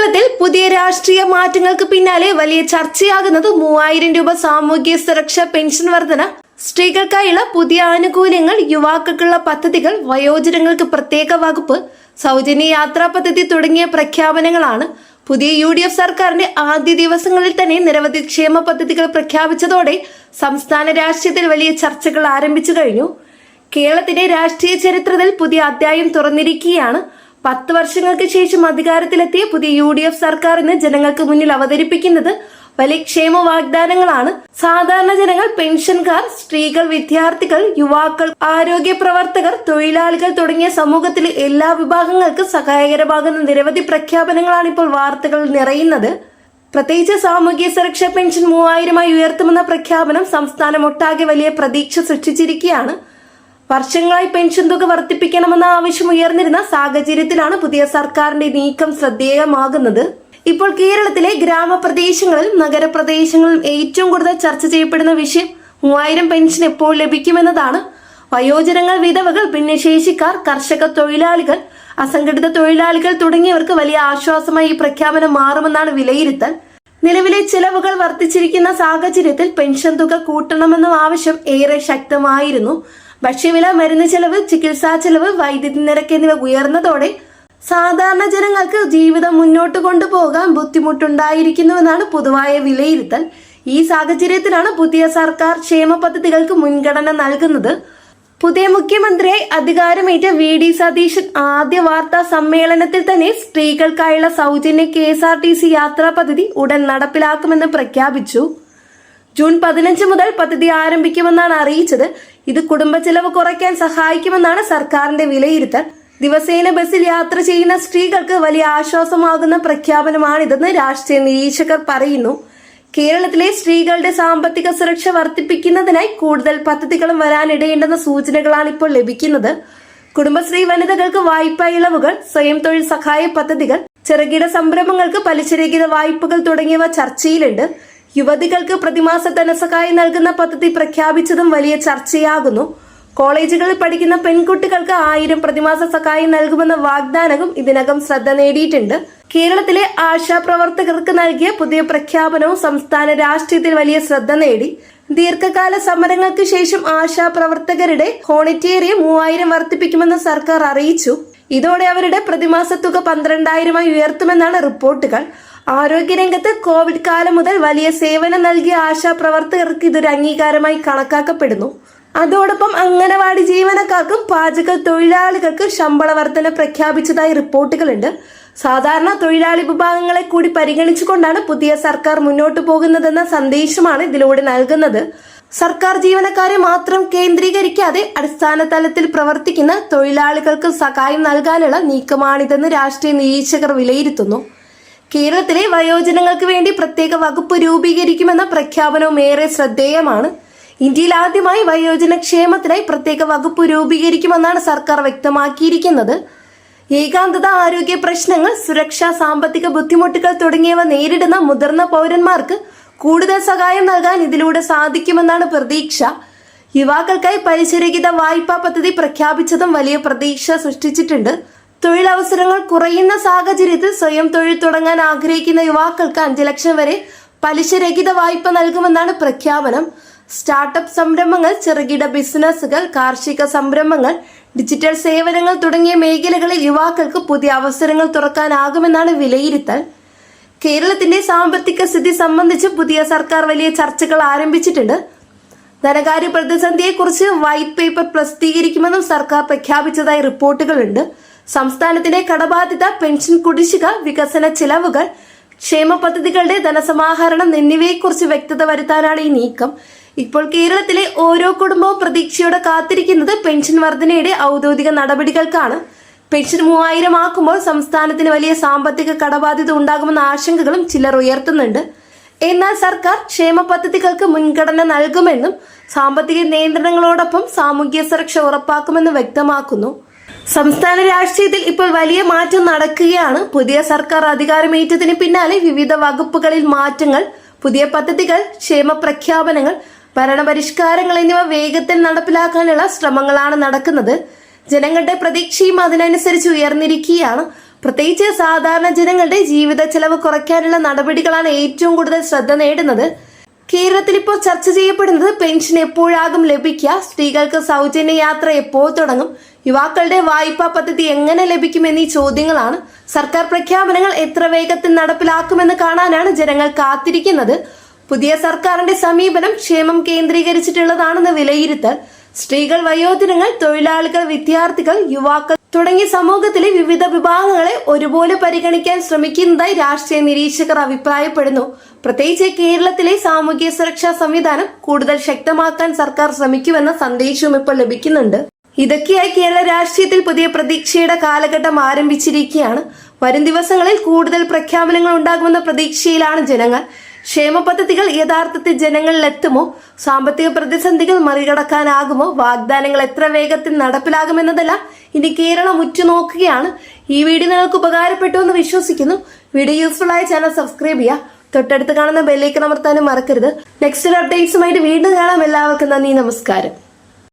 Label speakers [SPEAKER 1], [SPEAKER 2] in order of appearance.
[SPEAKER 1] കേരളത്തിൽ പുതിയ രാഷ്ട്രീയ മാറ്റങ്ങൾക്ക് പിന്നാലെ വലിയ ചർച്ചയാകുന്നത് 3000 രൂപ സാമൂഹ്യ സുരക്ഷാ പെൻഷൻ വർധന, സ്ത്രീകൾക്കായുള്ള പുതിയ ആനുകൂല്യങ്ങൾ, യുവാക്കൾക്കുള്ള പദ്ധതികൾ, വയോജനങ്ങൾക്ക് പ്രത്യേക വകുപ്പ്, സൗജന്യ യാത്രാ പദ്ധതി തുടങ്ങിയ പ്രഖ്യാപനങ്ങളാണ്. പുതിയ UDF സർക്കാരിന്റെ ആദ്യ ദിവസങ്ങളിൽ തന്നെ നിരവധി ക്ഷേമ പദ്ധതികൾ പ്രഖ്യാപിച്ചതോടെ സംസ്ഥാന രാഷ്ട്രീയത്തിൽ വലിയ ചർച്ചകൾ ആരംഭിച്ചു കഴിഞ്ഞു. കേരളത്തിന്റെ രാഷ്ട്രീയ ചരിത്രത്തിൽ പുതിയ അധ്യായം തുറന്നിരിക്കുകയാണ്. 10 വർഷങ്ങൾക്ക് ശേഷം അധികാരത്തിലെത്തിയ പുതിയ UDF സർക്കാർ ഇന്ന് ജനങ്ങൾക്ക് മുന്നിൽ അവതരിപ്പിക്കുന്നത് വലിയ ക്ഷേമ വാഗ്ദാനങ്ങളാണ്. സാധാരണ ജനങ്ങൾ, പെൻഷൻകാർ, സ്ത്രീകൾ, വിദ്യാർത്ഥികൾ, യുവാക്കൾ, ആരോഗ്യ പ്രവർത്തകർ, തൊഴിലാളികൾ തുടങ്ങിയ സമൂഹത്തിലെ എല്ലാ വിഭാഗങ്ങൾക്കും സഹായകരമാകുന്ന നിരവധി പ്രഖ്യാപനങ്ങളാണ് ഇപ്പോൾ വാർത്തകളിൽ നിറയുന്നത്. പ്രത്യേകിച്ച് സാമൂഹ്യ സുരക്ഷാ പെൻഷൻ 3000 ഉയർത്തുമെന്ന പ്രഖ്യാപനം സംസ്ഥാനമൊട്ടാകെ വലിയ പ്രതീക്ഷ സൃഷ്ടിച്ചിരിക്കുകയാണ്. വർഷങ്ങളായി പെൻഷൻ തുക വർദ്ധിപ്പിക്കണമെന്ന ആവശ്യം ഉയർന്നിരുന്ന സാഹചര്യത്തിലാണ് പുതിയ സർക്കാരിന്റെ നീക്കം ശ്രദ്ധേയമാകുന്നത്. ഇപ്പോൾ കേരളത്തിലെ ഗ്രാമപ്രദേശങ്ങളിലും നഗരപ്രദേശങ്ങളിലും ഏറ്റവും കൂടുതൽ ചർച്ച ചെയ്യപ്പെടുന്ന വിഷയം 3000 പെൻഷൻ എപ്പോൾ ലഭിക്കുമെന്നതാണ്. വയോജനങ്ങൾ, വിധവകൾ, ഭിന്നശേഷിക്കാർ, കർഷക തൊഴിലാളികൾ, അസംഘടിത തൊഴിലാളികൾ തുടങ്ങിയവർക്ക് വലിയ ആശ്വാസമായി ഈ പ്രഖ്യാപനം മാറുമെന്നാണ് വിലയിരുത്തൽ. നിലവിലെ ചെലവുകൾ വർദ്ധിച്ചിരിക്കുന്ന സാഹചര്യത്തിൽ പെൻഷൻ തുക കൂട്ടണമെന്ന ആവശ്യം ഏറെ ശക്തമായിരുന്നു. ഭക്ഷ്യവില, മരുന്ന് ചെലവ്, ചികിത്സാ ചെലവ്, വൈദ്യുതി നിരക്ക് എന്നിവ ഉയർന്നതോടെ സാധാരണ ജനങ്ങൾക്ക് ജീവിതം മുന്നോട്ട് കൊണ്ടുപോകാൻ ബുദ്ധിമുട്ടുണ്ടായിരിക്കുന്നുവെന്നാണ് പൊതുവായ വിലയിരുത്തൽ. ഈ സാഹചര്യത്തിലാണ് പുതിയ സർക്കാർ ക്ഷേമ പദ്ധതികൾക്ക് മുൻഗണന നൽകുന്നത്. പുതിയ മുഖ്യമന്ത്രിയായി അധികാരമേറ്റ VD സതീശൻ ആദ്യ വാർത്താ സമ്മേളനത്തിൽ തന്നെ സ്ത്രീകൾക്കായുള്ള സൗജന്യ KSRTC യാത്രാ പദ്ധതി ഉടൻ നടപ്പിലാക്കുമെന്ന് പ്രഖ്യാപിച്ചു. ജൂൺ 15 മുതൽ പദ്ധതി ആരംഭിക്കുമെന്നാണ് അറിയിച്ചത്. ഇത് കുടുംബ ചെലവ് കുറയ്ക്കാൻ സഹായിക്കുമെന്നാണ് സർക്കാരിന്റെ വിലയിരുത്തൽ. ദിവസേന ബസ്സിൽ യാത്ര ചെയ്യുന്ന സ്ത്രീകൾക്ക് വലിയ ആശ്വാസമാകുന്ന പ്രഖ്യാപനമാണിതെന്ന് രാഷ്ട്രീയ നിരീക്ഷകർ പറയുന്നു. കേരളത്തിലെ സ്ത്രീകളുടെ സാമ്പത്തിക സുരക്ഷ വർദ്ധിപ്പിക്കുന്നതിനായി കൂടുതൽ പദ്ധതികളും വരാനിടയുണ്ടെന്ന സൂചനകളാണ് ഇപ്പോൾ ലഭിക്കുന്നത്. കുടുംബശ്രീ വനിതകൾക്ക് വായ്പാ ഇളവുകൾ, സ്വയം തൊഴിൽ സഹായ പദ്ധതികൾ, ചെറുകിട സംരംഭങ്ങൾക്ക് പലിശരഹിത വായ്പകൾ തുടങ്ങിയവ ചർച്ചയിലുണ്ട്. യുവതികൾക്ക് പ്രതിമാസ ധനസഹായം നൽകുന്ന പദ്ധതി പ്രഖ്യാപിച്ചതും വലിയ ചർച്ചയാകുന്നു. കോളേജുകളിൽ പഠിക്കുന്ന പെൺകുട്ടികൾക്ക് 1000 പ്രതിമാസ സഹായം നൽകുമെന്ന വാഗ്ദാനവും ഇതിനകം ശ്രദ്ധ നേടിയിട്ടുണ്ട്. കേരളത്തിലെ ആശാപ്രവർത്തകർക്ക് നൽകിയ പുതിയ പ്രഖ്യാപനവും സംസ്ഥാന രാഷ്ട്രീയത്തിൽ വലിയ ശ്രദ്ധ നേടി. ദീർഘകാല സമരങ്ങൾക്ക് ശേഷം ആശാപ്രവർത്തകരുടെ ഹോണിറ്റേറിയ 3000 വർദ്ധിപ്പിക്കുമെന്ന് സർക്കാർ അറിയിച്ചു. ഇതോടെ അവരുടെ പ്രതിമാസ തുക 12000 ഉയർത്തുമെന്നാണ് റിപ്പോർട്ടുകൾ. ആരോഗ്യരംഗത്ത് കോവിഡ് കാലം മുതൽ വലിയ സേവനം നൽകിയ ആശാപ്രവർത്തകർക്ക് ഇതൊരു അംഗീകാരമായി കണക്കാക്കപ്പെടുന്നു. അതോടൊപ്പം അംഗനവാടി ജീവനക്കാർക്കും പാചക തൊഴിലാളികൾക്കും ശമ്പള വർധന പ്രഖ്യാപിച്ചതായി റിപ്പോർട്ടുകളുണ്ട്. സാധാരണ തൊഴിലാളി വിഭാഗങ്ങളെ കൂടി പരിഗണിച്ചുകൊണ്ടാണ് പുതിയ സർക്കാർ മുന്നോട്ടു പോകുന്നതെന്ന സന്ദേശമാണ് ഇതിലൂടെ നൽകുന്നത്. സർക്കാർ ജീവനക്കാരെ മാത്രം കേന്ദ്രീകരിക്കാതെ അടിസ്ഥാന തലത്തിൽ പ്രവർത്തിക്കുന്ന തൊഴിലാളികൾക്ക് സഹായം നൽകാനുള്ള നീക്കമാണിതെന്ന് രാഷ്ട്രീയ നിരീക്ഷകർ വിലയിരുത്തുന്നു. കേരളത്തിലെ വയോജനങ്ങൾക്ക് വേണ്ടി പ്രത്യേക വകുപ്പ് രൂപീകരിക്കുമെന്ന പ്രഖ്യാപനവും ഏറെ ശ്രദ്ധേയമാണ്. ഇന്ത്യയിൽ ആദ്യമായി വയോജന ക്ഷേമത്തിനായി പ്രത്യേക വകുപ്പ് രൂപീകരിക്കുമെന്നാണ് സർക്കാർ വ്യക്തമാക്കിയിരിക്കുന്നത്. ഏകാന്തത, ആരോഗ്യ പ്രശ്നങ്ങൾ, സുരക്ഷ, സാമ്പത്തിക ബുദ്ധിമുട്ടുകൾ തുടങ്ങിയവ നേരിടുന്ന മുതിർന്ന പൗരന്മാർക്ക് കൂടുതൽ സഹായം നൽകാൻ ഇതിലൂടെ സാധിക്കുമെന്നാണ് പ്രതീക്ഷ. യുവാക്കൾക്കായി പലിശരഹിത വായ്പാ പദ്ധതി പ്രഖ്യാപിച്ചതും വലിയ പ്രതീക്ഷ സൃഷ്ടിച്ചിട്ടുണ്ട്. തൊഴിലവസരങ്ങൾ കുറയുന്ന സാഹചര്യത്തിൽ സ്വയം തൊഴിൽ തുടങ്ങാൻ ആഗ്രഹിക്കുന്ന യുവാക്കൾക്ക് 5 ലക്ഷം വരെ പലിശരഹിത വായ്പ നൽകുമെന്നാണ് പ്രഖ്യാപനം. സ്റ്റാർട്ടപ്പ് സംരംഭങ്ങൾ, ചെറുകിട ബിസിനസ്സുകൾ, കാർഷിക സംരംഭങ്ങൾ, ഡിജിറ്റൽ സേവനങ്ങൾ തുടങ്ങിയ മേഖലകളിൽ യുവാക്കൾക്ക് പുതിയ അവസരങ്ങൾ തുറക്കാനാകുമെന്നാണ് വിലയിരുത്തൽ. കേരളത്തിന്റെ സാമ്പത്തിക സ്ഥിതി സംബന്ധിച്ച് പുതിയ സർക്കാർ വലിയ ചർച്ചകൾ ആരംഭിച്ചിട്ടുണ്ട്. ധനകാര്യ പ്രതിസന്ധിയെക്കുറിച്ച് വൈറ്റ് പേപ്പർ പ്രസിദ്ധീകരിക്കുമെന്നും സർക്കാർ പ്രഖ്യാപിച്ചതായി റിപ്പോർട്ടുകളുണ്ട്. സംസ്ഥാനത്തിന്റെ കടബാധ്യത, പെൻഷൻ കുടിശ്ശിക, വികസന ചിലവുകൾ, ക്ഷേമ പദ്ധതികളുടെ ധനസമാഹരണം എന്നിവയെക്കുറിച്ച് വ്യക്തത വരുത്താനാണ് ഈ നീക്കം. ഇപ്പോൾ കേരളത്തിലെ ഓരോ കുടുംബവും പ്രതീക്ഷയോടെ കാത്തിരിക്കുന്നത് പെൻഷൻ വർധനയുടെ ഔദ്യോഗിക നടപടികൾക്കാണ്. പെൻഷൻ 3000 ആക്കുമ്പോൾ സംസ്ഥാനത്തിന് വലിയ സാമ്പത്തിക കടബാധ്യത ഉണ്ടാകുമെന്ന ആശങ്കകളും ചിലർ ഉയർത്തുന്നുണ്ട്. എന്നാൽ സർക്കാർ ക്ഷേമ പദ്ധതികൾക്ക് മുൻഗണന നൽകുമെന്നും സാമ്പത്തിക നിയന്ത്രണങ്ങളോടൊപ്പം സാമൂഹ്യ സുരക്ഷ ഉറപ്പാക്കുമെന്നും വ്യക്തമാക്കുന്നു. സംസ്ഥാന രാഷ്ട്രീയത്തിൽ ഇപ്പോൾ വലിയ മാറ്റം നടക്കുകയാണ്. പുതിയ സർക്കാർ അധികാരമേറ്റതിന് പിന്നാലെ വിവിധ വകുപ്പുകളിൽ മാറ്റങ്ങൾ, പുതിയ പദ്ധതികൾ, ക്ഷേമ പ്രഖ്യാപനങ്ങൾ, ഭരണപരിഷ്കാരങ്ങൾ എന്നിവ വേഗത്തിൽ നടപ്പിലാക്കാനുള്ള ശ്രമങ്ങളാണ് നടക്കുന്നത്. ജനങ്ങളുടെ പ്രതീക്ഷയും അതിനനുസരിച്ച് ഉയർന്നിരിക്കുകയാണ്. പ്രത്യേകിച്ച് സാധാരണ ജനങ്ങളുടെ ജീവിത ചെലവ് കുറയ്ക്കാനുള്ള നടപടികളാണ് ഏറ്റവും കൂടുതൽ ശ്രദ്ധ നേടുന്നത്. കേരളത്തിൽ ഇപ്പോൾ ചർച്ച ചെയ്യപ്പെടുന്നത് പെൻഷൻ എപ്പോഴാകും ലഭിക്കുക, സ്ത്രീകൾക്ക് സൗജന്യ യാത്ര എപ്പോൾ തുടങ്ങും, യുവാക്കളുടെ വായ്പാ പദ്ധതി എങ്ങനെ ലഭിക്കും എന്നീ ചോദ്യങ്ങളാണ്. സർക്കാർ പ്രഖ്യാപനങ്ങൾ എത്ര വേഗത്തിൽ നടപ്പിലാക്കുമെന്ന് കാണാനാണ് ജനങ്ങൾ കാത്തിരിക്കുന്നത്. പുതിയ സർക്കാരിന്റെ സമീപനം ക്ഷേമം കേന്ദ്രീകരിച്ചിട്ടുള്ളതാണെന്ന് വിലയിരുത്തൽ. സ്ത്രീകൾ, വയോജനങ്ങൾ, തൊഴിലാളികൾ, വിദ്യാർത്ഥികൾ, യുവാക്കൾ തുടങ്ങിയ സമൂഹത്തിലെ വിവിധ വിഭാഗങ്ങളെ ഒരുപോലെ പരിഗണിക്കാൻ ശ്രമിക്കുന്നതായി രാഷ്ട്രീയ നിരീക്ഷകർ അഭിപ്രായപ്പെടുന്നു. പ്രത്യേകിച്ച് കേരളത്തിലെ സാമൂഹ്യ സുരക്ഷാ സംവിധാനം കൂടുതൽ ശക്തമാക്കാൻ സർക്കാർ ശ്രമിക്കുമെന്ന സന്ദേശവും ഇപ്പോൾ ലഭിക്കുന്നുണ്ട്. ഇതൊക്കെയായി കേരള രാഷ്ട്രീയത്തിൽ പുതിയ പ്രതീക്ഷയുടെ കാലഘട്ടം ആരംഭിച്ചിരിക്കുകയാണ്. വരും ദിവസങ്ങളിൽ കൂടുതൽ പ്രഖ്യാപനങ്ങൾ ഉണ്ടാകുമെന്ന പ്രതീക്ഷയിലാണ് ജനങ്ങൾ. ക്ഷേമ പദ്ധതികൾ യഥാർത്ഥത്തിൽ ജനങ്ങളിൽ എത്തുമോ, സാമ്പത്തിക പ്രതിസന്ധികൾ മറികടക്കാനാകുമോ, വാഗ്ദാനങ്ങൾ എത്ര വേഗത്തിൽ നടപ്പിലാകുമെന്നതെല്ലാം ഇനി കേരളം ഉറ്റുനോക്കുകയാണ്. ഈ വീഡിയോ നിങ്ങൾക്ക് ഉപകാരപ്പെട്ടു എന്ന് വിശ്വസിക്കുന്നു. വീഡിയോ യൂസ്ഫുൾ ആയ ചാനൽ സബ്സ്ക്രൈബ് ചെയ്യുക, തൊട്ടടുത്ത് കാണുന്ന ബെല്ലൈക്കൺ അമർത്താനും മറക്കരുത്. നെക്സ്റ്റ് അപ്ഡേറ്റ്സുമായിട്ട് വീണ്ടും കാണാം. എല്ലാവർക്കും നന്ദി, നമസ്കാരം.